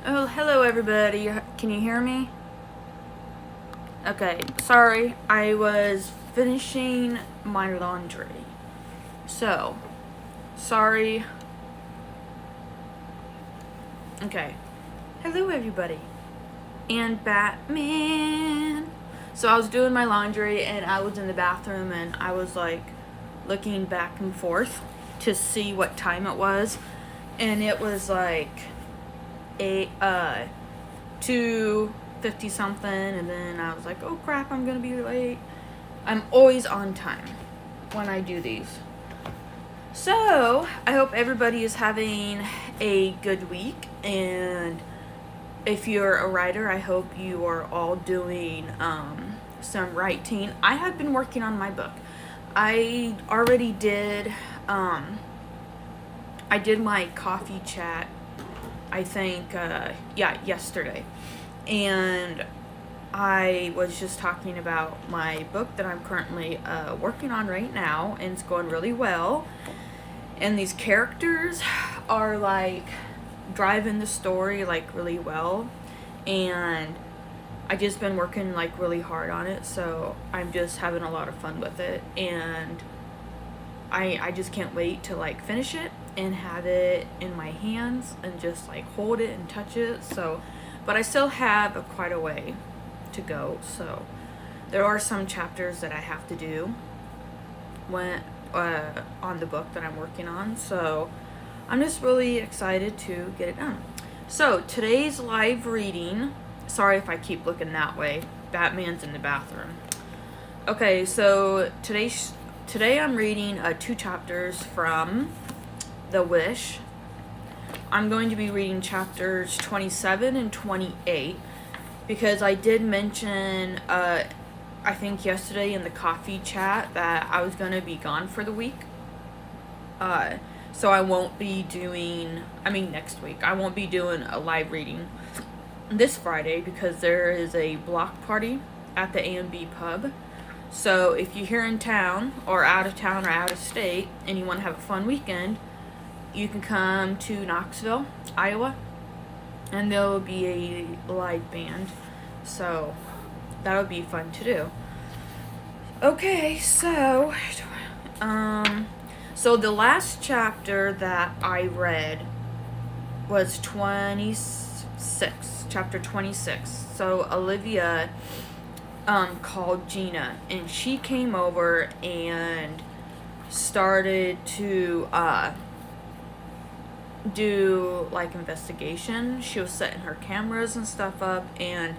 Oh, hello everybody. Can you hear me? Okay, sorry. I was finishing my laundry. So, sorry. Okay. Hello everybody. And Batman. So I was doing my laundry and I was in the bathroom and I was like looking back and forth to see what time it was. And it was like 2:50 something, and then I was like, oh crap, I'm gonna be late. I'm always on time when I do these. So I hope everybody is having a good week, and if you're a writer, I hope you are all doing some writing. I have been working on my book. I already did I did my coffee chat, I think, yesterday. And I was just talking about my book that I'm currently working on right now, and it's going really well. And these characters are like driving the story like really well. And I just been working like really hard on it, so I'm just having a lot of fun with it. And I just can't wait to like finish it and have it in my hands and just like hold it and touch it. So, but I still have quite a way to go. So there are some chapters that I have to do when on the book that I'm working on. So I'm just really excited to get it done. So today's live reading. Sorry if I keep looking that way. Batman's in the bathroom. Okay, so today I'm reading 2 chapters from The Wish. I'm going to be reading chapters 27 and 28 because I did mention, I think yesterday in the coffee chat, that I was going to be gone for the week. So I won't be doing, next week, I won't be doing a live reading this Friday because there is a block party at the A&B pub. So if you're here in town or out of town or out of state and you want to have a fun weekend, you can come to Knoxville, Iowa, and there will be a live band. So that'll be fun to do. Okay, so the last chapter that I read was 26, chapter 26. So Olivia called Gina, and she came over and started to do like investigation. She was setting her cameras and stuff up, and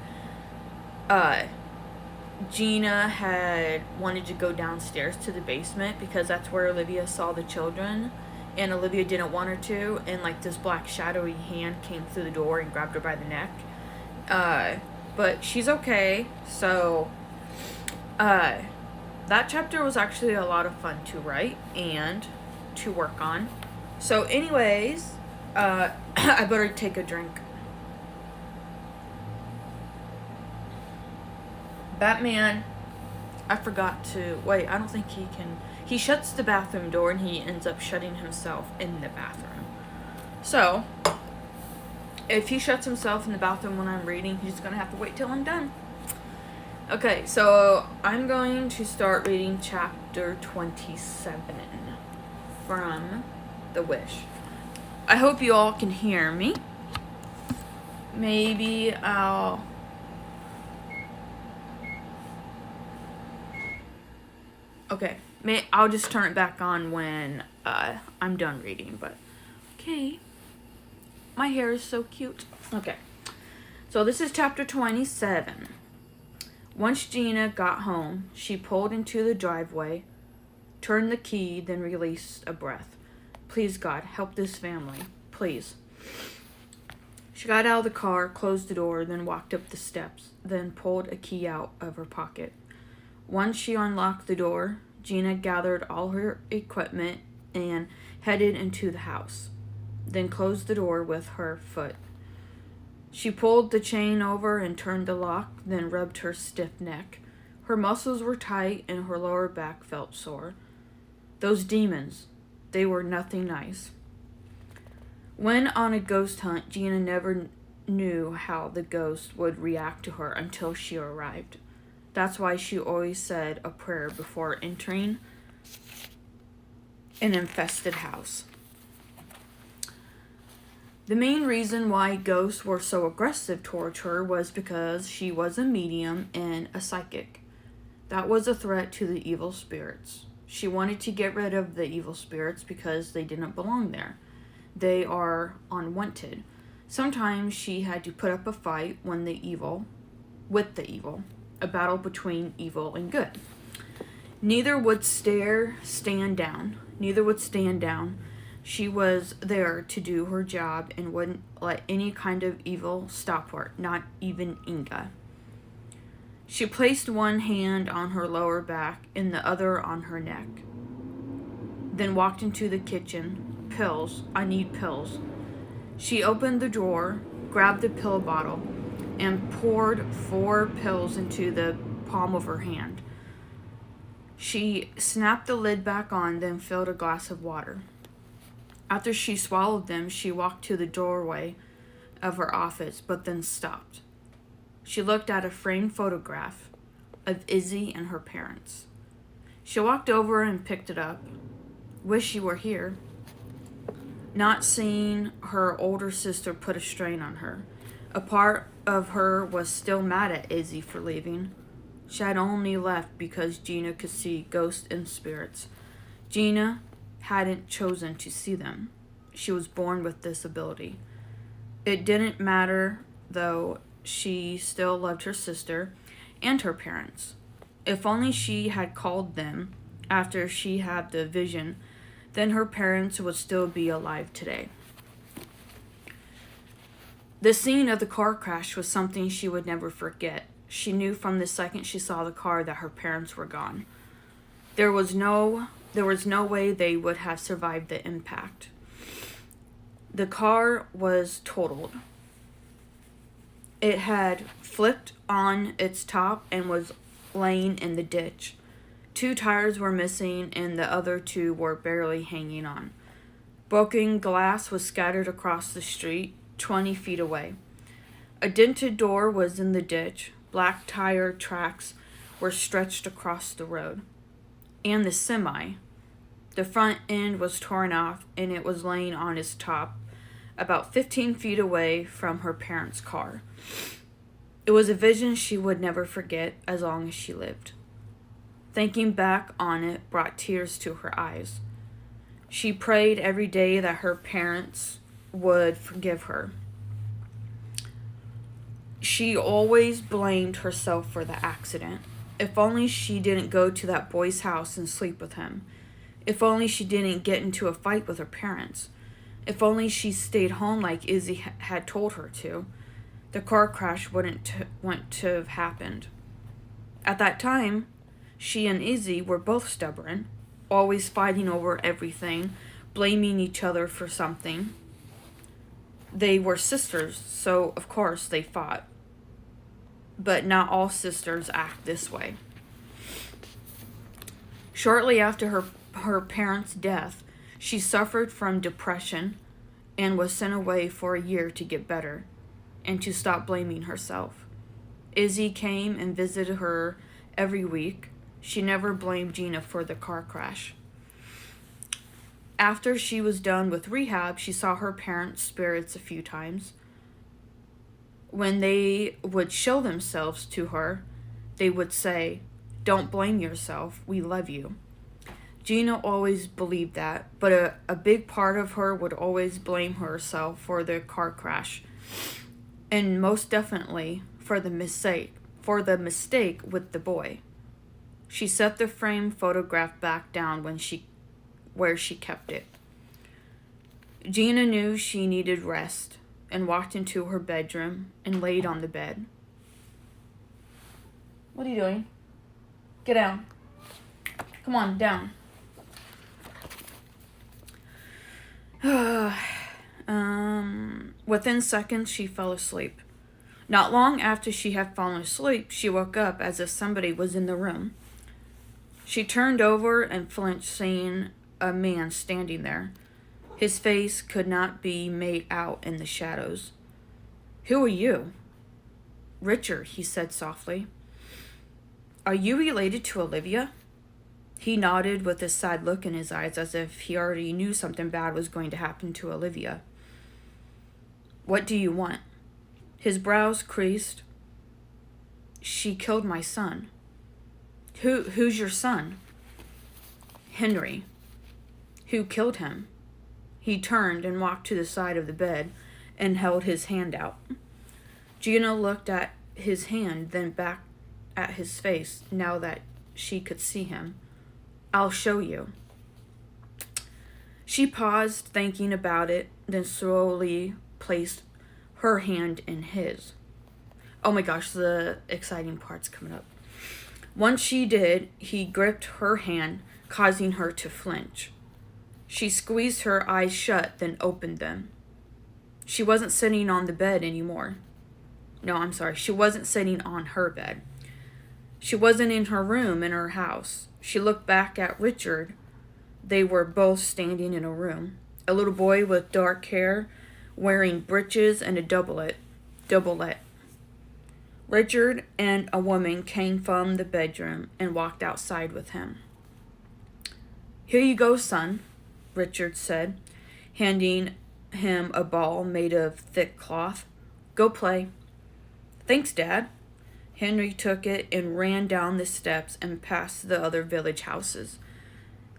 Gina had wanted to go downstairs to the basement because that's where Olivia saw the children, and Olivia didn't want her to, and like this black shadowy hand came through the door and grabbed her by the neck. But she's okay. So that chapter was actually a lot of fun to write and to work on. So anyways, I better take a drink. Batman, I forgot to, wait, I don't think he can, he shuts the bathroom door and he ends up shutting himself in the bathroom. So, if he shuts himself in the bathroom when I'm reading, he's gonna have to wait till I'm done. Okay, so I'm going to start reading chapter 27 from The Wish. I hope you all can hear me. Maybe I'll I'll just turn it back on when I'm done reading, but okay. My hair is so cute. Okay. So this is chapter 27. Once Gina got home, she pulled into the driveway, turned the key, then released a breath. Please, God, help this family. Please. She got out of the car, closed the door, then walked up the steps, then pulled a key out of her pocket. Once she unlocked the door, Gina gathered all her equipment and headed into the house, then closed the door with her foot. She pulled the chain over and turned the lock, then rubbed her stiff neck. Her muscles were tight and her lower back felt sore. Those demons, they were nothing nice. When on a ghost hunt, Gina never knew how the ghost would react to her until she arrived. That's why she always said a prayer before entering an infested house. The main reason why ghosts were so aggressive towards her was because she was a medium and a psychic. That was a threat to the evil spirits. She wanted to get rid of the evil spirits because they didn't belong there. They are unwanted. Sometimes she had to put up a fight with the evil, a battle between evil and good. Neither would stand down. She was there to do her job and wouldn't let any kind of evil stop her, not even Inga. She placed one hand on her lower back and the other on her neck. Then walked into the kitchen. Pills. I need pills. She opened the drawer, grabbed the pill bottle, and poured 4 pills into the palm of her hand. She snapped the lid back on, then filled a glass of water. After she swallowed them, she walked to the doorway of her office, but then stopped. She looked at a framed photograph of Izzy and her parents. She walked over and picked it up. Wish you were here. Not seeing her older sister put a strain on her. A part of her was still mad at Izzy for leaving. She had only left because Gina could see ghosts and spirits. Gina hadn't chosen to see them. She was born with this ability. It didn't matter, though. She still loved her sister and her parents. If only she had called them after she had the vision, then her parents would still be alive today. The scene of the car crash was something she would never forget. She knew from the second she saw the car that her parents were gone. There was no way they would have survived the impact. The car was totaled. It had flipped on its top and was laying in the ditch. 2 tires were missing and the other 2 were barely hanging on. Broken glass was scattered across the street, 20 feet away. A dented door was in the ditch. Black tire tracks were stretched across the road. And the semi. The front end was torn off and it was laying on its top, about 15 feet away from her parents' car. It was a vision she would never forget as long as she lived. Thinking back on it brought tears to her eyes. She prayed every day that her parents would forgive her. She always blamed herself for the accident. If only she didn't go to that boy's house and sleep with him. If only she didn't get into a fight with her parents. If only she stayed home like Izzy had told her to. The car crash wouldn't have happened. At that time, she and Izzy were both stubborn, always fighting over everything, blaming each other for something. They were sisters, so of course they fought. But not all sisters act this way. Shortly after her parents' death, she suffered from depression and was sent away for a year to get better and to stop blaming herself. Izzy came and visited her every week. She never blamed Gina for the car crash. After she was done with rehab, she saw her parents' spirits a few times. When they would show themselves to her, they would say, "Don't blame yourself, we love you." Gina always believed that, but a big part of her would always blame herself for the car crash. And most definitely for the mistake with the boy. She set the framed photograph back down where she kept it. Gina knew she needed rest and walked into her bedroom and laid on the bed. What are you doing? Get down. Come on, down. Within seconds, she fell asleep. Not long after she had fallen asleep, she woke up as if somebody was in the room. She turned over and flinched, seeing a man standing there. His face could not be made out in the shadows. Who are you? Richard, he said softly. Are you related to Olivia? He nodded with a sad look in his eyes as if he already knew something bad was going to happen to Olivia. What do you want? His brows creased. She killed my son. Who's your son? Henry. Who killed him? He turned and walked to the side of the bed and held his hand out. Gina looked at his hand, then back at his face, now that she could see him. I'll show you. She paused, thinking about it, then slowly placed her hand in his. Oh my gosh, the exciting part's coming up. Once she did, he gripped her hand, causing her to flinch. She squeezed her eyes shut, then opened them. She wasn't sitting on the bed anymore. No, I'm sorry. She wasn't sitting on her bed. She wasn't in her room in her house. She looked back at Richard. They were both standing in a room. A little boy with dark hair, wearing breeches and a doublet. Richard and a woman came from the bedroom and walked outside with him. Here you go, son, Richard said, handing him a ball made of thick cloth. Go play. Thanks, Dad. Henry took it and ran down the steps and past the other village houses.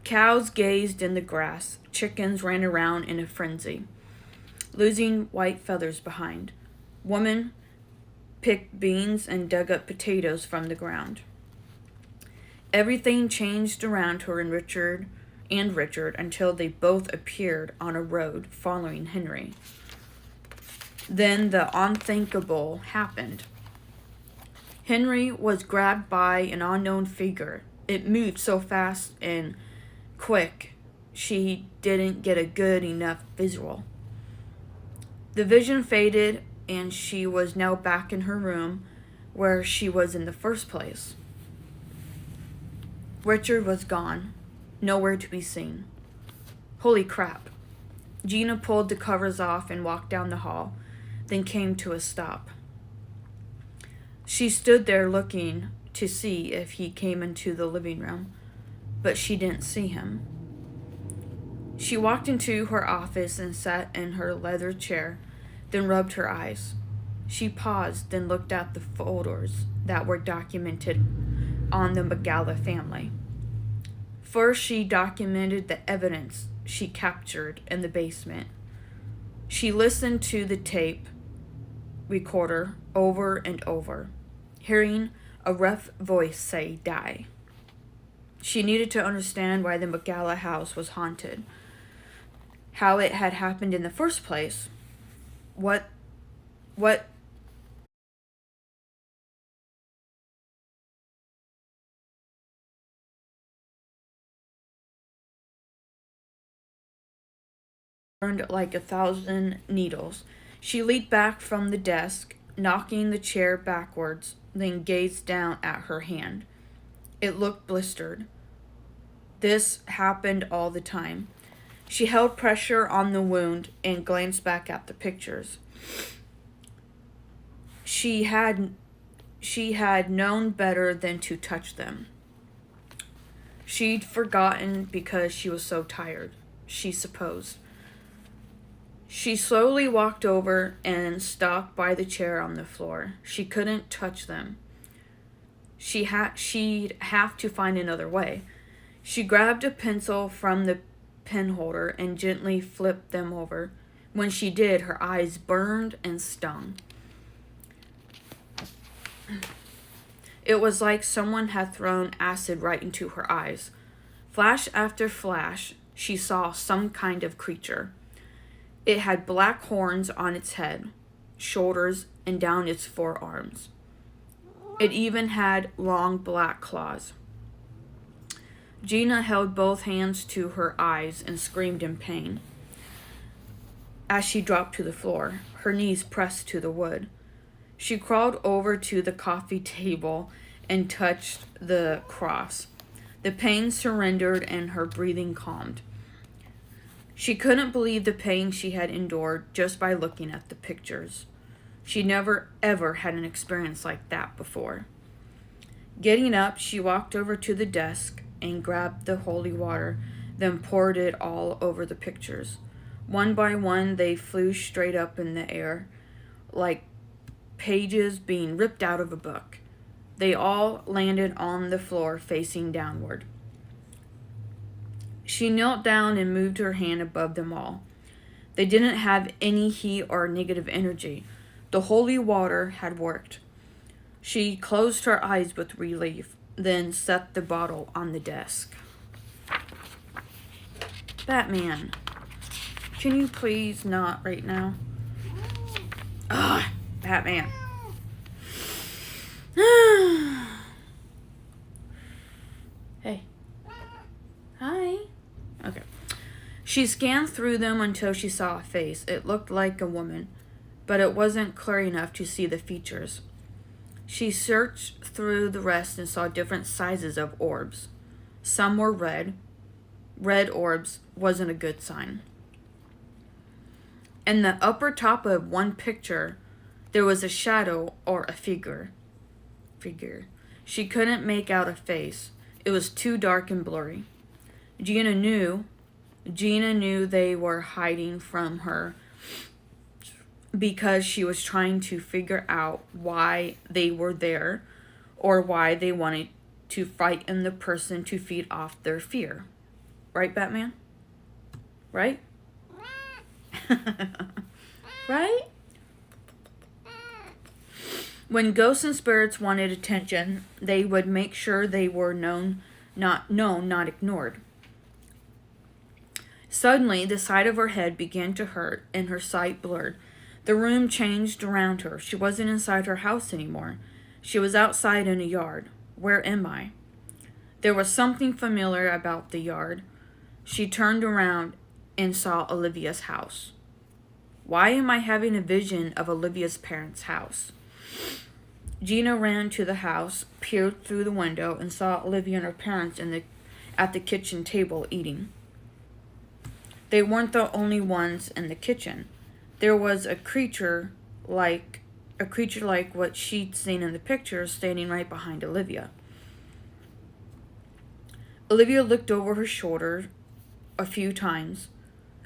Cows gazed in the grass. Chickens ran around in a frenzy, losing white feathers behind. Women picked beans and dug up potatoes from the ground. Everything changed around her and Richard until they both appeared on a road following Henry. Then the unthinkable happened. Henry was grabbed by an unknown figure. It moved so fast and quick, she didn't get a good enough visual. The vision faded, and she was now back in her room where she was in the first place. Richard was gone, nowhere to be seen. Holy crap. Gina pulled the covers off and walked down the hall, then came to a stop. She stood there looking to see if he came into the living room, but she didn't see him. She walked into her office and sat in her leather chair, then rubbed her eyes. She paused, then looked at the folders that were documented on the Magala family. First, she documented the evidence she captured in the basement. She listened to the tape recorder over and over, hearing a rough voice say, die. She needed to understand why the Magala house was haunted, how it had happened in the first place, what burned like 1,000 needles. She leaned back from the desk, knocking the chair backwards, then gazed down at her hand. It looked blistered. This happened all the time. She held pressure on the wound and glanced back at the pictures. She had known better than to touch them. She'd forgotten because she was so tired, she supposed. She slowly walked over and stopped by the chair on the floor. She couldn't touch them. She'd have to find another way. She grabbed a pencil from the pen holder and gently flipped them over. When she did, her eyes burned and stung. It was like someone had thrown acid right into her eyes. Flash after flash, she saw some kind of creature. It had black horns on its head, shoulders, and down its forearms. It even had long black claws. Gina held both hands to her eyes and screamed in pain. As she dropped to the floor, her knees pressed to the wood. She crawled over to the coffee table and touched the cross. The pain surrendered and her breathing calmed. She couldn't believe the pain she had endured just by looking at the pictures. She never ever had an experience like that before. Getting up, she walked over to the desk and grabbed the holy water, then poured it all over the pictures. One by one, they flew straight up in the air, like pages being ripped out of a book. They all landed on the floor facing downward. She knelt down and moved her hand above them all. They didn't have any heat or negative energy. The holy water had worked. She closed her eyes with relief, then set the bottle on the desk. Batman, can you please not right now? Ugh, Batman. Hey. Hi. Okay. She scanned through them until she saw a face. It looked like a woman, but it wasn't clear enough to see the features. She searched through the rest and saw different sizes of orbs. Some were red. Red orbs wasn't a good sign. In the upper top of one picture, there was a shadow or a figure. She couldn't make out a face. It was too dark and blurry. Gina knew they were hiding from her because she was trying to figure out why they were there or why they wanted to frighten the person to feed off their fear. Right, Batman? Right? Right? When ghosts and spirits wanted attention, they would make sure they were not ignored. Suddenly, the side of her head began to hurt and her sight blurred. The room changed around her. She wasn't inside her house anymore. She was outside in a yard. Where am I? There was something familiar about the yard. She turned around and saw Olivia's house. Why am I having a vision of Olivia's parents' house? Gina ran to the house, peered through the window, and saw Olivia and her parents at the kitchen table eating. They weren't the only ones in the kitchen. There was a creature like what she'd seen in the picture standing right behind Olivia. Olivia looked over her shoulder a few times,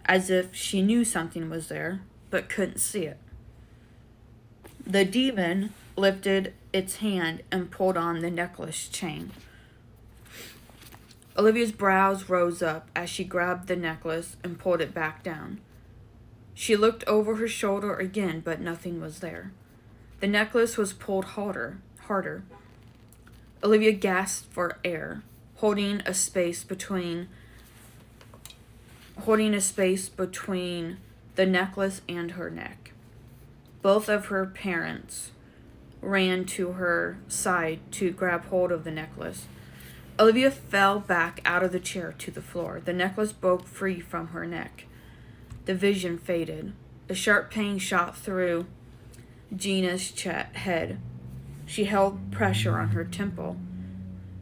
as if she knew something was there, but couldn't see it. The demon lifted its hand and pulled on the necklace chain. Olivia's brows rose up as she grabbed the necklace and pulled it back down. She looked over her shoulder again, but nothing was there. The necklace was pulled harder. Olivia gasped for air, holding a space between the necklace and her neck. Both of her parents ran to her side to grab hold of the necklace. Olivia fell back out of the chair to the floor. The necklace broke free from her neck. The vision faded. A sharp pain shot through Gina's head. She held pressure on her temple.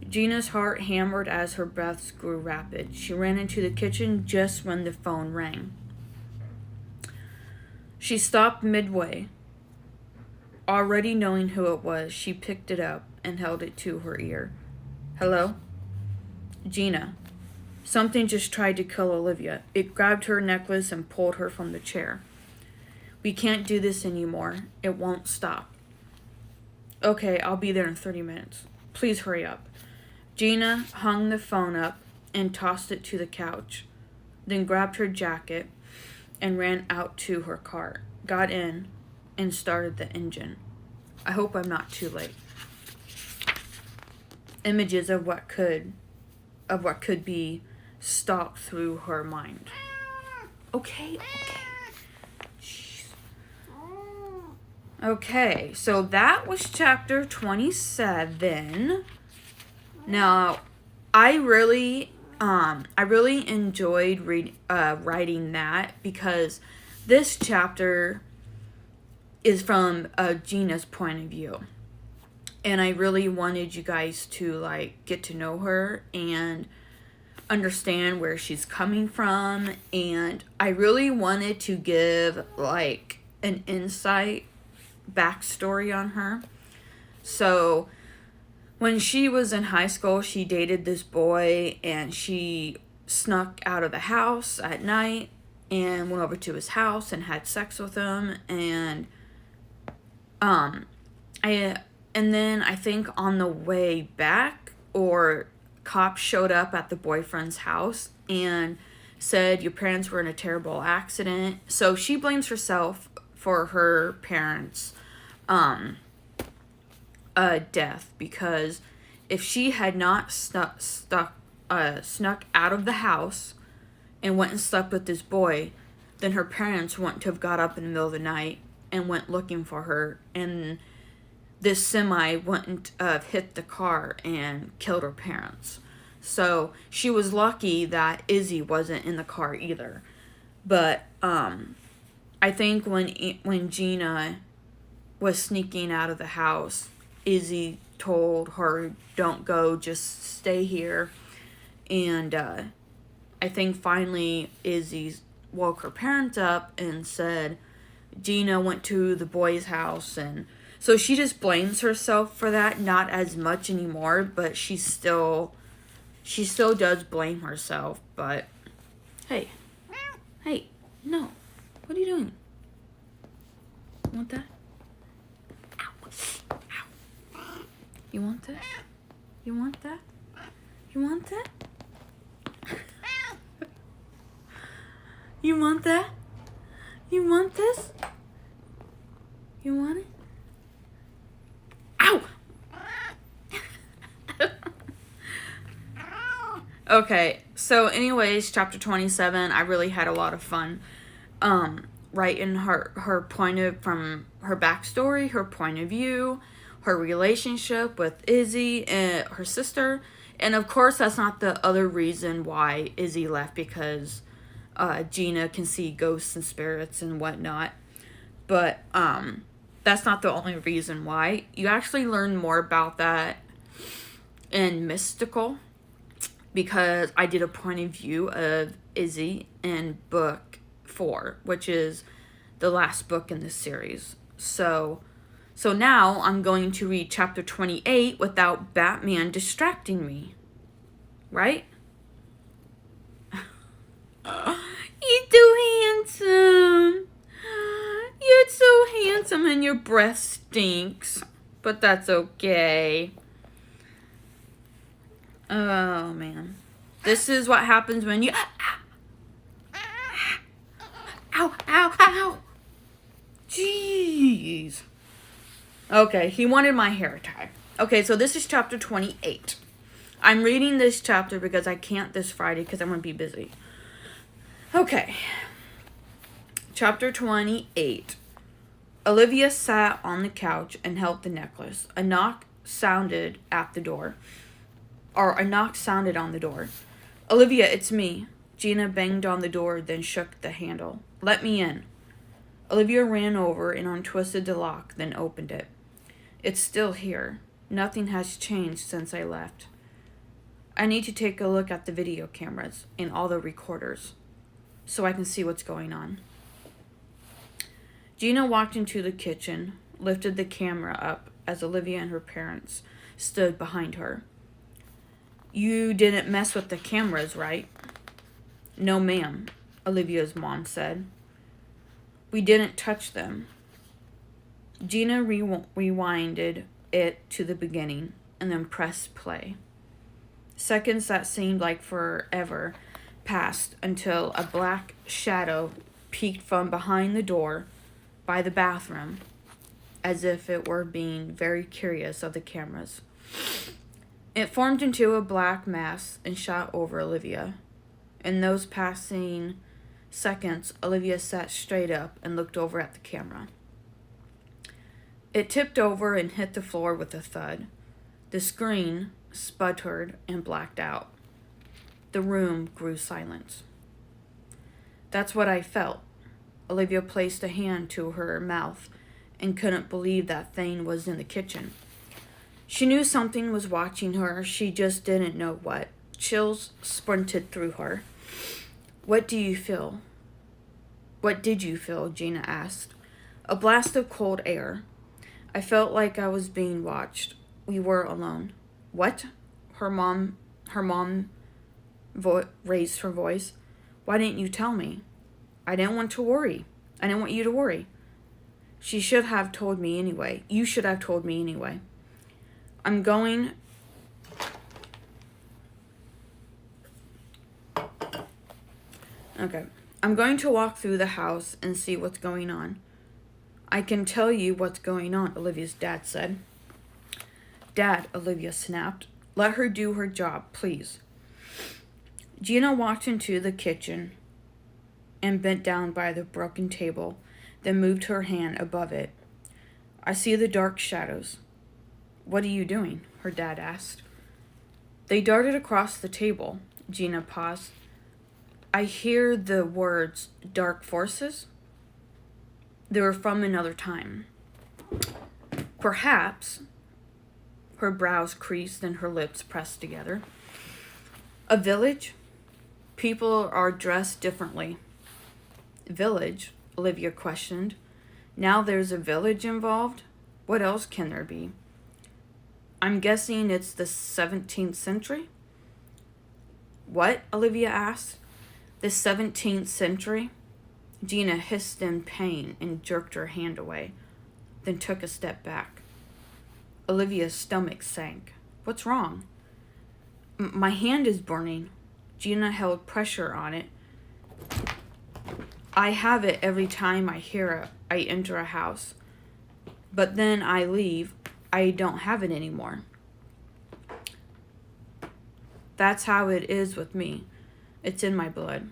Gina's heart hammered as her breaths grew rapid. She ran into the kitchen just when the phone rang. She stopped midway. Already knowing who it was, she picked it up and held it to her ear. Hello? Gina. Something just tried to kill Olivia. It grabbed her necklace and pulled her from the chair. We can't do this anymore. It won't stop. Okay, I'll be there in 30 minutes. Please hurry up. Gina hung the phone up and tossed it to the couch, then grabbed her jacket and ran out to her car, got in, and started the engine. I hope I'm not too late. Images of what could be stalked through her mind. Okay. Jeez. Okay, so that was chapter 27. Now, I really enjoyed writing that because this chapter is from Gina's point of view. And I really wanted you guys to get to know her and understand where she's coming from. And I really wanted to give an insight backstory on her. So, when she was in high school, she dated this boy, and she snuck out of the house at night and went over to his house and had sex with him. And then I think on the way back, or cops showed up at the boyfriend's house and said your parents were in a terrible accident. So she blames herself for her parents' death, because if she had not snuck out of the house and went and slept with this boy, then her parents wouldn't have got up in the middle of the night and went looking for her, and this semi wouldn't have hit the car and killed her parents. So she was lucky that Izzy wasn't in the car either. But I think when Gina was sneaking out of the house, Izzy told her, "Don't go, just stay here." And I think finally Izzy woke her parents up and said Gina went to the boy's house, and so she just blames herself for that. Not as much anymore, but she still does blame herself. But hey, no, what are you doing? Want that? Ow. You want that? You want that? You want that? You want that? You want this? You want it? Ow! Okay, so anyways, chapter 27, I really had a lot of fun writing her point of, from her backstory, her point of view, her relationship with Izzy and her sister. And of course, that's not the other reason why Izzy left, because Gina can see ghosts and spirits and whatnot. But that's not the only reason why. You actually learn more about that in Mystical, because I did a point of view of Izzy in book 4, which is the last book in this series. So now I'm going to read chapter 28 without Batman distracting me. Right? You're too handsome. You're so handsome and your breath stinks. But that's okay. Oh, man. This is what happens when you... Ow, ow, ow. Jeez. Okay, he wanted my hair tie. Okay, so this is chapter 28. I'm reading this chapter because I can't this Friday because I'm going to be busy. Okay. Chapter 28. Olivia sat on the couch and held the necklace. A knock sounded on the door. Olivia, it's me. Gina banged on the door, then shook the handle. Let me in. Olivia ran over and untwisted the lock, then opened it. It's still here. Nothing has changed since I left. I need to take a look at the video cameras and all the recorders so I can see what's going on. Gina walked into the kitchen, lifted the camera up as Olivia and her parents stood behind her. You didn't mess with the cameras, right? No, ma'am, Olivia's mom said. We didn't touch them. Gina rewinded it to the beginning and then pressed play. Seconds that seemed like forever passed until a black shadow peeked from behind the door by the bathroom, as if it were being very curious of the cameras. It formed into a black mass and shot over Olivia. In those passing seconds, Olivia sat straight up and looked over at the camera. It tipped over and hit the floor with a thud. The screen sputtered and blacked out. The room grew silent. That's what I felt. Olivia placed a hand to her mouth and couldn't believe that thing was in the kitchen. She knew something was watching her, she just didn't know what. Chills sprinted through her. What do you feel? What did you feel? Gina asked. A blast of cold air. I felt like I was being watched. We were alone. What? Her mom raised her voice. Why didn't you tell me? I didn't want to worry. I didn't want you to worry. She should have told me anyway. You should have told me anyway. I'm going... Okay. I'm going to walk through the house and see what's going on. I can tell you what's going on, Olivia's dad said. Dad, Olivia snapped. Let her do her job, please. Gina walked into the kitchen and bent down by the broken table, then moved her hand above it. I see the dark shadows. What are you doing? Her dad asked. They darted across the table. Gina paused. I hear the words dark forces. They were from another time. Perhaps. Her brows creased and her lips pressed together. A village? People are dressed differently. Village? Olivia questioned. Now there's a village involved? What else can there be? I'm guessing it's the 17th century? What? Olivia asked. The 17th century? Gina hissed in pain and jerked her hand away, then took a step back. Olivia's stomach sank. What's wrong? My hand is burning. Gina held pressure on it. I have it every time I enter a house. But then I leave. I don't have it anymore. That's how it is with me. It's in my blood.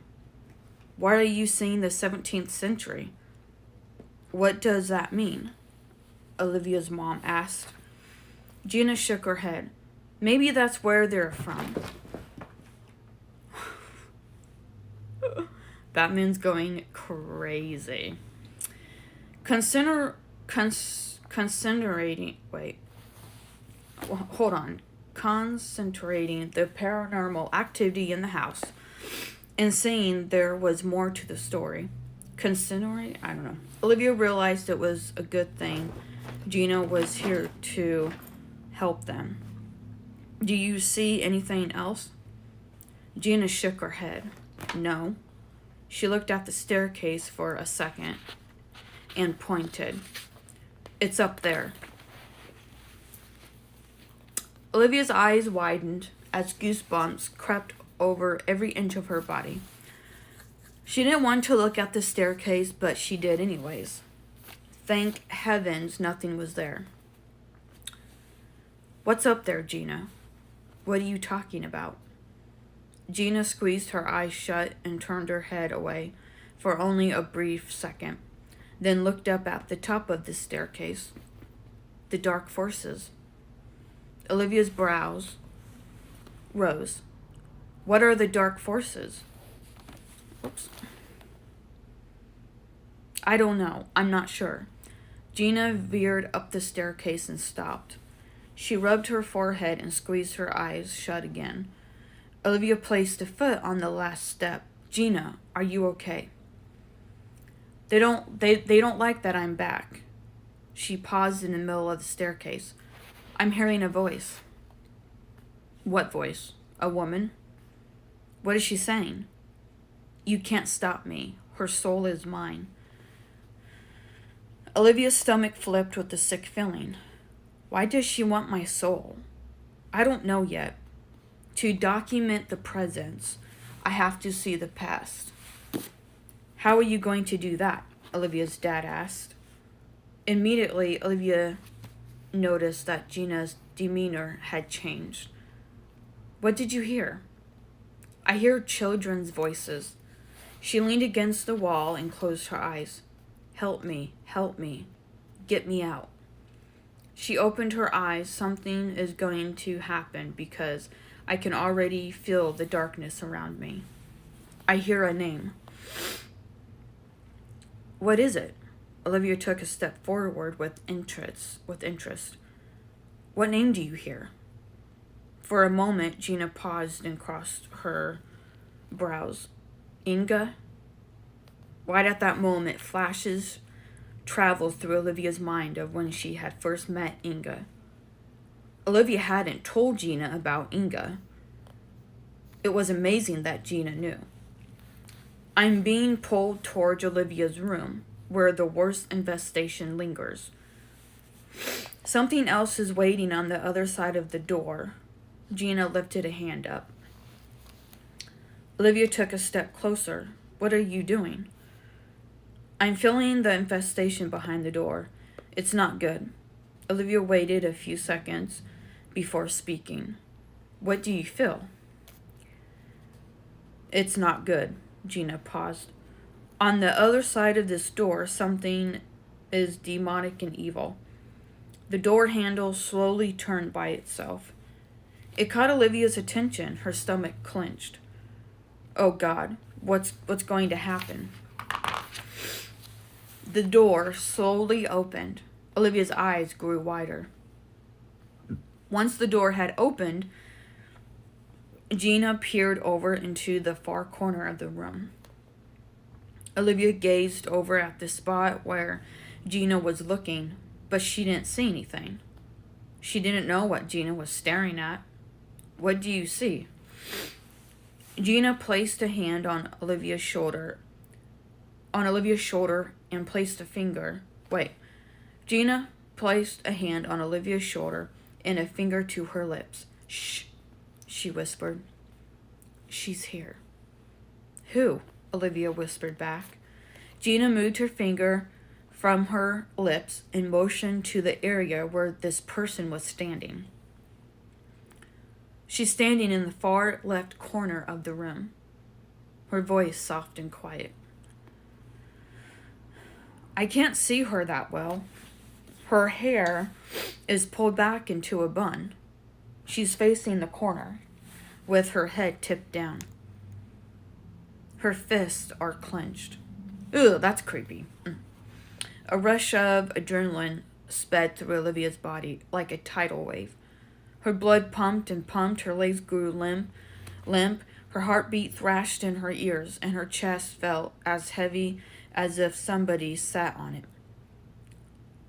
Why are you saying the 17th century? What does that mean? Olivia's mom asked. Gina shook her head. Maybe that's where they're from. Batman's going crazy. Concentrating the paranormal activity in the house and saying there was more to the story. I don't know. Olivia realized it was a good thing Gina was here to help them. Do you see anything else? Gina shook her head. No. She looked at the staircase for a second and pointed. It's up there. Olivia's eyes widened as goosebumps crept over every inch of her body. She didn't want to look at the staircase, but she did anyways. Thank heavens nothing was there. What's up there, Gina? What are you talking about? Gina squeezed her eyes shut and turned her head away for only a brief second, then looked up at the top of the staircase. The dark forces. Olivia's brows rose. What are the dark forces? Oops. I don't know. I'm not sure. Gina veered up the staircase and stopped. She rubbed her forehead and squeezed her eyes shut again. Olivia placed a foot on the last step. Gina, are you okay? They don't like that I'm back. She paused in the middle of the staircase. I'm hearing a voice. What voice? A woman? What is she saying? You can't stop me. Her soul is mine. Olivia's stomach flipped with a sick feeling. Why does she want my soul? I don't know yet. To document the present, I have to see the past. How are you going to do that? Olivia's dad asked. Immediately, Olivia noticed that Gina's demeanor had changed. What did you hear? I hear children's voices. She leaned against the wall and closed her eyes. Help me, get me out. She opened her eyes. Something is going to happen because I can already feel the darkness around me. I hear a name. What is it? Olivia took a step forward with interest. What name do you hear? For a moment, Gina paused and crossed her brows. Inga? Right at that moment, flashes traveled through Olivia's mind of when she had first met Inga. Olivia hadn't told Gina about Inga. It was amazing that Gina knew. I'm being pulled towards Olivia's room, where the worst infestation lingers. Something else is waiting on the other side of the door. Gina lifted a hand up. Olivia took a step closer. What are you doing? I'm feeling the infestation behind the door. It's not good. Olivia waited a few seconds before speaking. What do you feel? It's not good. Gina paused. On the other side of this door, something is demonic and evil. The door handle slowly turned by itself. It caught Olivia's attention. Her stomach clenched. Oh God, what's going to happen? The door slowly opened. Olivia's eyes grew wider. Once the door had opened, Gina peered over into the far corner of the room. Olivia gazed over at the spot where Gina was looking, but she didn't see anything. She didn't know what Gina was staring at. What do you see? Gina placed a hand on Olivia's shoulder and placed a finger. Gina placed a hand on Olivia's shoulder and a finger to her lips. Shh, she whispered. She's here. Who? Olivia whispered back. Gina moved her finger from her lips and motioned to the area where this person was standing. She's standing in the far left corner of the room. Her voice soft and quiet. I can't see her that well. Her hair is pulled back into a bun. She's facing the corner, with her head tipped down. Her fists are clenched. Ugh, that's creepy. A rush of adrenaline sped through Olivia's body like a tidal wave. Her blood pumped and pumped, her legs grew limp, her heartbeat thrashed in her ears, and her chest felt as heavy as if somebody sat on it.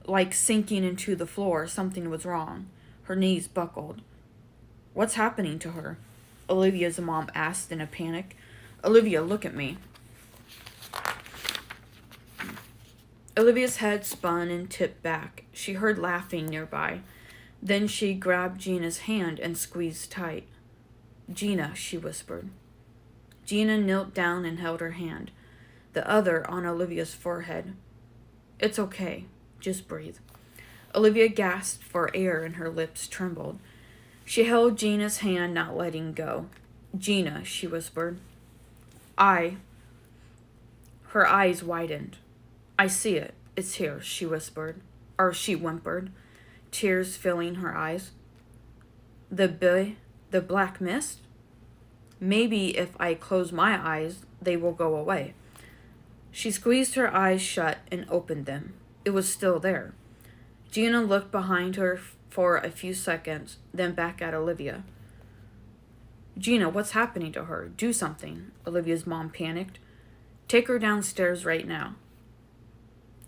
Like sinking into the floor, something was wrong. Her knees buckled. What's happening to her? Olivia's mom asked in a panic. Olivia, look at me. Olivia's head spun and tipped back. She heard laughing nearby. Then she grabbed Gina's hand and squeezed tight. Gina, she whispered. Gina knelt down and held her hand, the other on Olivia's forehead. It's okay. Just breathe. Olivia gasped for air and her lips trembled. She held Gina's hand, not letting go. Gina, she whispered. Her eyes widened. I see it. It's here, she whispered. Or she whimpered, tears filling her eyes. The black mist? Maybe if I close my eyes, they will go away. She squeezed her eyes shut and opened them. It was still there. Gina looked behind her for a few seconds, then back at Olivia. Gina, what's happening to her? Do something, Olivia's mom panicked. Take her downstairs right now.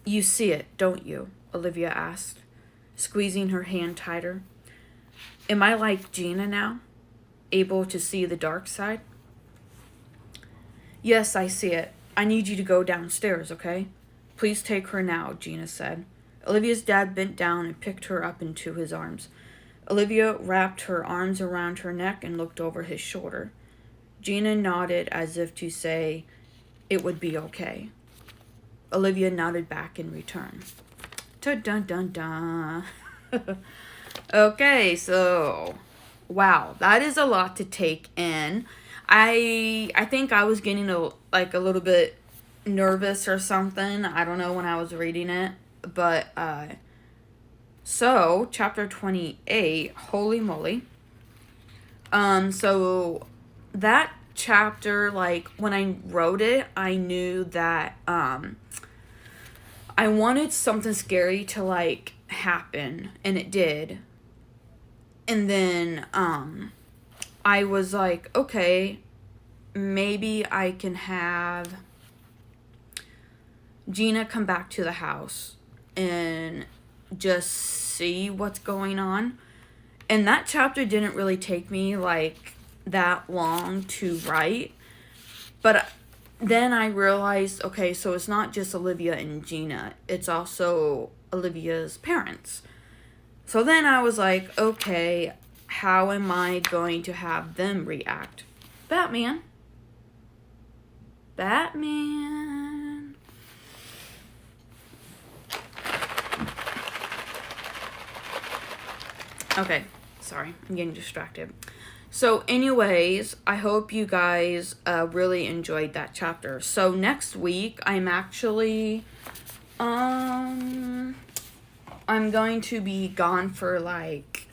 You see it, don't you? Olivia asked, squeezing her hand tighter. Am I like Gina now? Able to see the dark side? Yes, I see it. I need you to go downstairs, okay? Please take her now, Gina said. Olivia's dad bent down and picked her up into his arms. Olivia wrapped her arms around her neck and looked over his shoulder. Gina nodded as if to say it would be okay. Olivia nodded back in return. Dun-dun-dun-dun. Okay, so, wow, that is a lot to take in. I think I was getting a little bit nervous or something. I don't know when I was reading it, but so chapter 28, holy moly. So that chapter, like when I wrote it, I knew that I wanted something scary to like happen, and it did. And then I was like, okay, maybe I can have Gina come back to the house and just see what's going on. And that chapter didn't really take me like that long to write. But then I realized, okay, so it's not just Olivia and Gina, it's also Olivia's parents. So then I was like, okay, how am I going to have them react? Batman. Okay, sorry, I'm getting distracted. So anyways, I hope you guys really enjoyed that chapter. So next week, I'm actually, I'm going to be gone for like,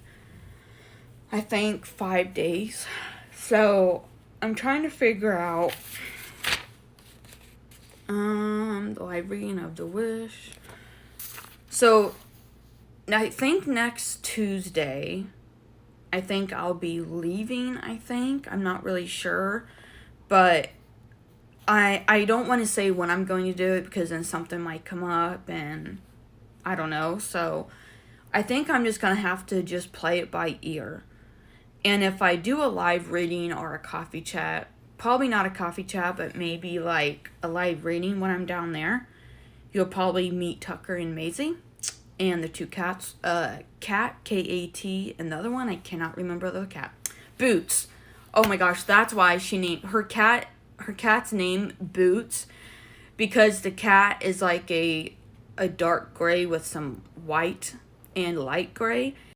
I think 5 days. So I'm trying to figure out, the live reading of the wish. So I think next Tuesday, I think I'll be leaving, I'm not really sure. But I don't want to say when I'm going to do it because then something might come up and I don't know. So I think I'm just going to have to just play it by ear. And if I do a live reading or a coffee chat, probably not a coffee chat, but maybe like a live reading when I'm down there, you'll probably meet Tucker and Maisie. And the two cats, Cat, K-A-T, and the other one, I cannot remember the cat. Boots. Oh my gosh, that's why she named her cat's name Boots, because the cat is like a dark gray with some white and light gray.